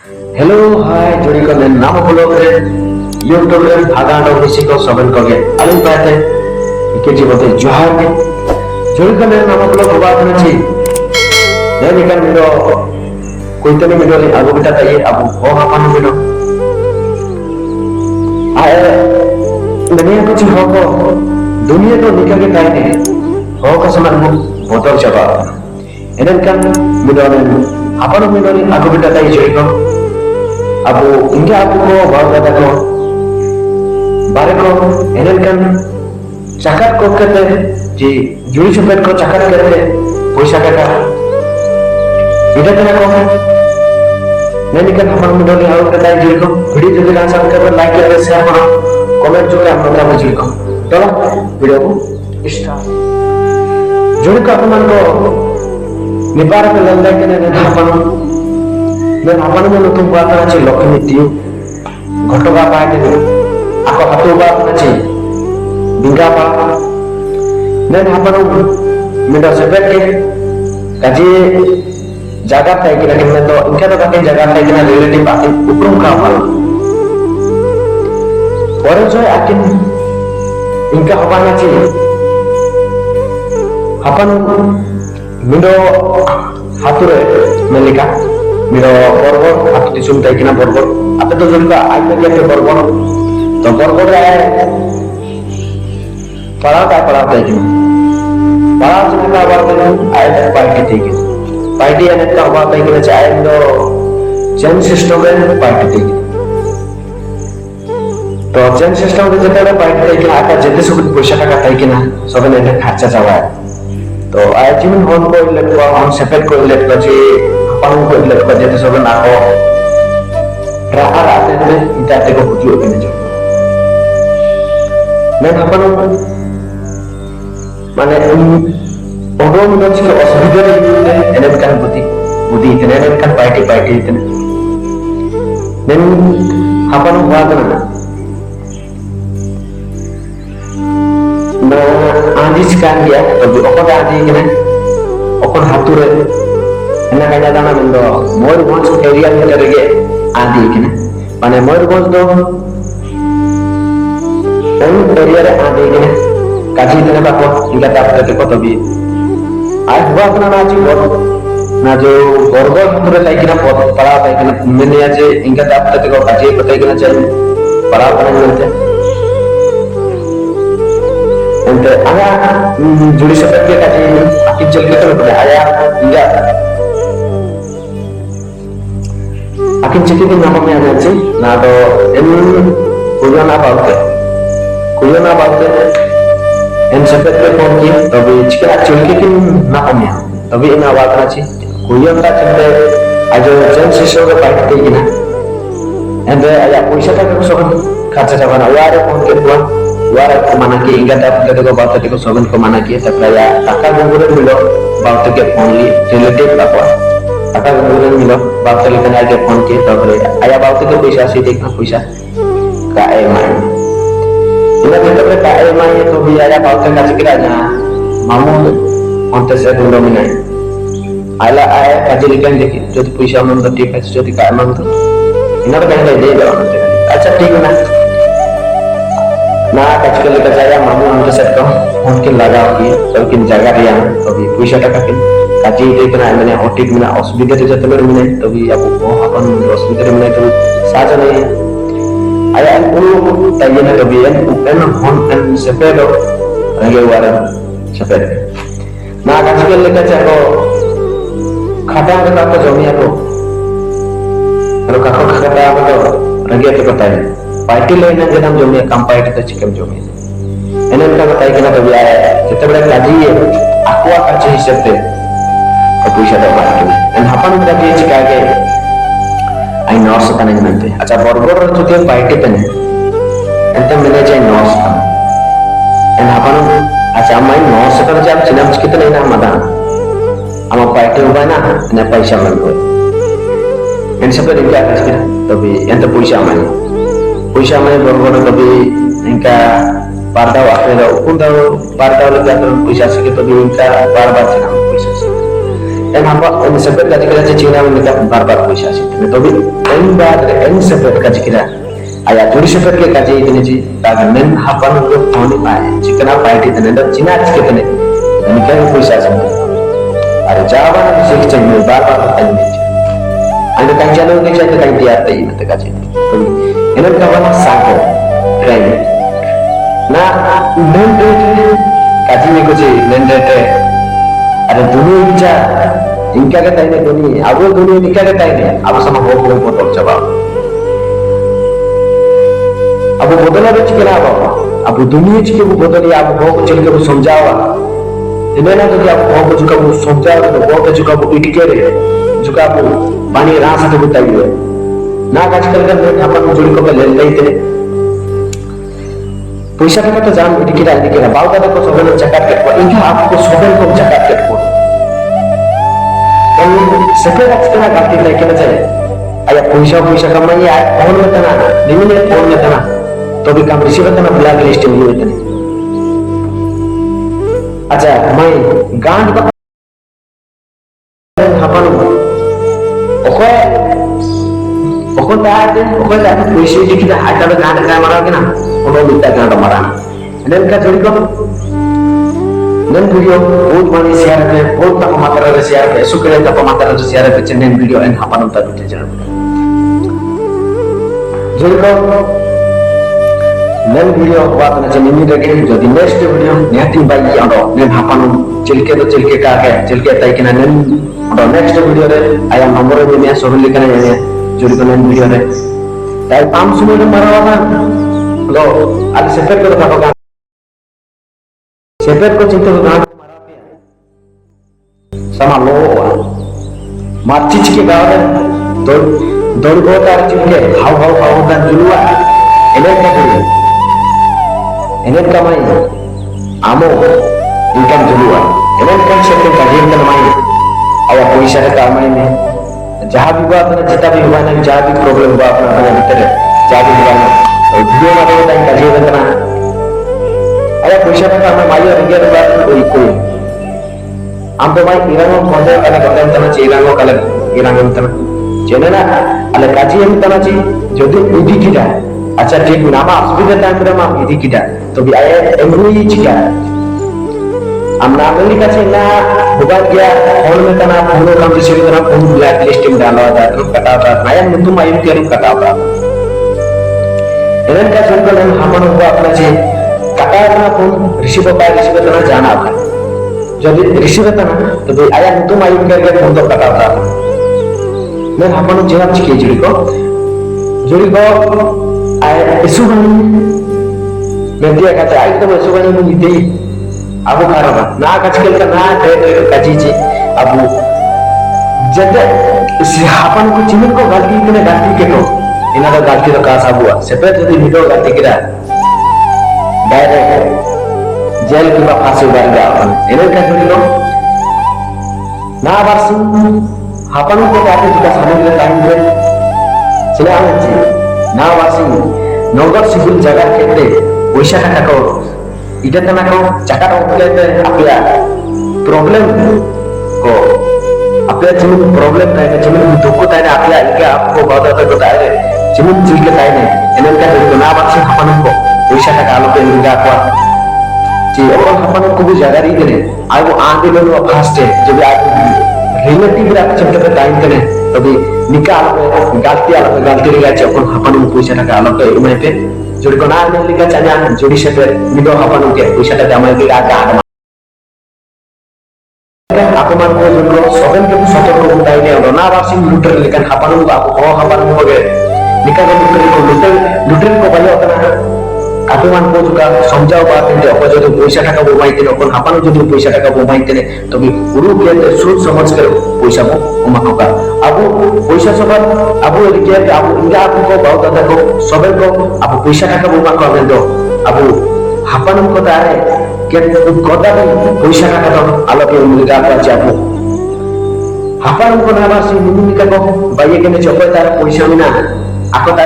Hello, hi, juri ko nen nama bolog re. YouTube ren bhaga ando misi ko soben ko ge. Alin paate ike jibote johar ke. Juri ko nen nama bolog hoba kena chi. Dan ikan mido kuite ni mido ni abu beta tayi abu ho hapan mido. Ay dunia ko chi ho ko dunia ko nikah ke tayi ni. Ho ka saman mu botol chaba. Enen kan mido nen hapan mido ni abu beta tayi juri ko. Abu inga abu ko bawa ko bare ko enen kan cakat ko kete ji juri supet ko cakat kete poisa kata ida kena ko nani kan hamar mudoli haul kata juri ko video jodi langsung ke like kare share karo comment jore amra juri ko chalo video ko start juri ko apan ko nibar ke lallai kene ne hapan dan apa namanya untuk buat aja lokal itu gotok apa aja nih aku satu buat aja bingga apa dan apa namanya minta sebet ke kaji jaga tay kira kira to inka to kaji jaga tay kira relative akin uprum kapal orang joy akin inka apa aja apa namanya mindo hature melika miro borbor atau disum tay kina borbor atau to juga aja dia ke borbor to borbor ay para tay kina para juga awal ay party tay kina party ane ka awal tay kina chay do chain system में party tay kina तो chain system में जेता party tay kina aka jete सब पैसा का tay kina सब ने खर्चा जावा तो ay जिन होन को लेट को हम सेपरेट को लेट को जी pang ko ilat ko jete soben ako raara ate ita ate ko puju kene jo men apa no mane obo mo chi ko asubida ni ene kan budi ene kan party ene men apa no wa kana na andi sekan dia to okon andi kene okon hature ena kaya dana mendo Moyurganj area terge adi kene mane Moyurganj do en area re adi kene kaji tene bako inga tapte ko tobi ay huwa kana na jo gorgor hature tai kina para tai kina mene aje inga tapte ko kaji ko tai kina chay para kana milte ente aya judi seperti ke kaji akib jel ke to aya inga akin citi di nama me aja sih, nah do en kuliah apa en sepet ke pon ki, tapi jika acul kin nama me, tapi en awal kan sih, kuliah tak cende aja jen siswa ke baik ti kina, ende ayah puisa tak kesokan kaca cawan awal pon ke tuan, awal kemana ki ingat dapat ketika bawa ketika soben kemana ki, tapi ayah takkan mengurus dulu bawa ke pon li relative apa. Aka kemudian milo bakal kena aja phone ke tabre aya bakal ke पैसा से देखना पैसा का EMI ina kita ka EMI to bi aya bakal ka sekiranya mamu onte se dulu minai ala aya kajilikan देखि যদি पैसा मन तो ठीक है যদি का मन तो ina ka dai dei dong अच्छा ठीक ना ना कचकल का saya mamu onte se ko mungkin लगा की लेकिन जगह dia अभी पैसा टका के kaji itu kena mana otik mana osbida itu jatuh mana mana tapi aku akan osbida mana itu saja nih ayah aku tanya tapi kan hon kan sepeda lagi waran sepeda nah kaji kalau kita cakap kata apa jami aku kalau kakak kata apa tuh lagi apa katanya party lain aja nam jami kampai kita cikam jami ini kita kata kita tapi ayah kita berarti kaji aku akan cari sepeda puisa dapat itu. Dan apa nih tadi jika ke, ay nurse kan yang nanti. Aja borgor itu dia party kan, ente manajer nurse kan. Dan apa nih, aja main nurse kan jam cina kita nih nama dah. Ama party ubah na, ente paisa malu. Ente seperti dia kan sekarang, tapi ente puisa main borgor tapi engka parda waktu itu, ukun tahu parda lagi atur puisa segitu tapi engka parda cina puisa. en apa en separate kaji kira Cina mereka barbar पैसा sih tapi en baad en separate kaji kira ayat juri separate ke kaji itu nih tagar nen hapan untuk tahun ini jika party itu nen Cina cikgu nih ini kan पैसा sih ada jawaban yang bisa kita barbar tanya nih ada kan channel nih saya kan dia tadi itu kaji ini kawan sangko keren nah nen kaji nih kuci nen ada dunia bicara इनका कहता है दुनिया अब वो दुनिया निका कहता है अब sama हो बदल coba अब बदल अब चिकना अब दुनिया चिके वो बदल अब हो चल के वो समझावा इन्हें ना तो अब हो चुका वो समझावा तो बहुत चुका वो इट के रे चुका वो पानी रास से बताइए ना आजकल का लोग अपन जुड़ी को ले लेते पैसा का तो जान इट के डाल के बाव का को सबने चकाट के इनका आपको सबने को चकाट के sekarang kita ganti lagi kita cari ayat पैसा कमाई आय फोन में तना लिमिट फोन में तना तो भी कम रिसीवर तना ब्लैक लिस्ट में हुए थे अच्छा मैं गांड का हपन ओके ओके ताते ओके ताते पैसे दी kita ada गांड का मारा के ना उन्होंने मिलता गांड मारा dan का जोड़ी को dan video बहुत मानी शेयर पे बहुत तक मात्रा रे शेयर पे सुकरे तक मात्रा रे शेयर पे चैनल वीडियो एंड हापन उता बिटे जरूर जोको नन वीडियो बात ना चैनल में रखे जो दिन नेक्स्ट वीडियो नेति बाई आडो ने हापन चिलके का के चिलके ताई के नन आडो नेक्स्ट वीडियो रे आया नंबर में ने सोरल लिखना है जोड़ी को नन वीडियो रे ताई पाम सुनो ने मारवा लो आज सेपरेट कर का सेपरेट को चिंता को गांड sama lo marcic ke gawe dol go tar चिके हाउ dan जुलुआ एने का dulu एने का माई amo income जुलुआ एने kan सेपरेट का दिन kan माई आया पैसा का माई में जहां भी बात है जितना भी हुआ ना जहां भी प्रॉब्लम हुआ अपना भीतर जहां भी हुआ ना वीडियो में तो टाइम का जीवन करना आया पैसा का हमें माई और इंडिया बात कोई am to mai irango konde kala konde tana irango kala irango tana jenena ala kaji em tana chi jodi idi kita acha ठीक nama asubida time re ma idi kita to bi aya emrui chika am na meli kache na hoga gya phone mein tana phone kam se tana phone black list में डाला था तो कटा था नया मुद्दू मायूं के रूप कटा था इधर का जोन का हमन हुआ अपना जे कटा था फोन रिसीवर तना जाना था jadi रिसीवर तना तो भाई आया मुद्दू मायूं के फोन तो कटा था मैं हमन जवाब चिके जुड़ी को आया इशू बनी मैं दिया कहता है एकदम इशू बनी मुझे दे अब खराब ना कचकल का ना कची जी अब जब इस हापन को चिमिन को गलती के तो इना का गलती तो का साबुआ सेपरेट यदि वीडियो गलती किरा डायरेक्ट जेल की फांसी बार गया अपन इन्हें क्या जुड़ी लो ना वार्सी हापन को क्या जुटा सामने टाइम पे चले आने चाहिए ना वार्सी नौकर सिविल जगह कहते पैसा का को इधर तना को चक्कर होते अपया प्रॉब्लम को अपया चिमिन प्रॉब्लम था ने चिमिन दुख था ने अपया इनके आपको बहुत आता तो है चिमिन चिल के था ने इन्हें क्या जुड़ी ना वार्सी हापन को पैसा का आलो पे निगा को जी और अपन को भी जगह रही करे आज वो आगे में वो फास्ट है जब आप रिलेटिव रख चलते पे टाइम करे तभी निकाल पे गलती लगा चे अपन को पैसा का आलो पे में पे जोड़ी को ना ने लिखा चाचा जोड़ी से पे निदो अपन के पैसा का जमा के आगा अपमान को जो सोगन के सतर्क को बताई ने ना वासिंग लूटर लेकिन अपन को अपन हो गए निकाल लूटर को बजा होता अपमान को जो समझाओ बात है अपन जो पैसा टाका बोमाइते अपन अपन जो पैसा टाका बोमाइते ने तो भी गुरु के सोच समझ कर पैसा को उमाकोगा अब पैसा सब अब के अब इंडिया को बहुत ज्यादा को सब को अब पैसा टाका बोमा कर दो अब अपन को तारे के गोदा पैसा टाका तो आलो के मिलगा पर जाबो अपन को ना वासी निमिका को बाये के ने चपे तार पैसा मिना आको तार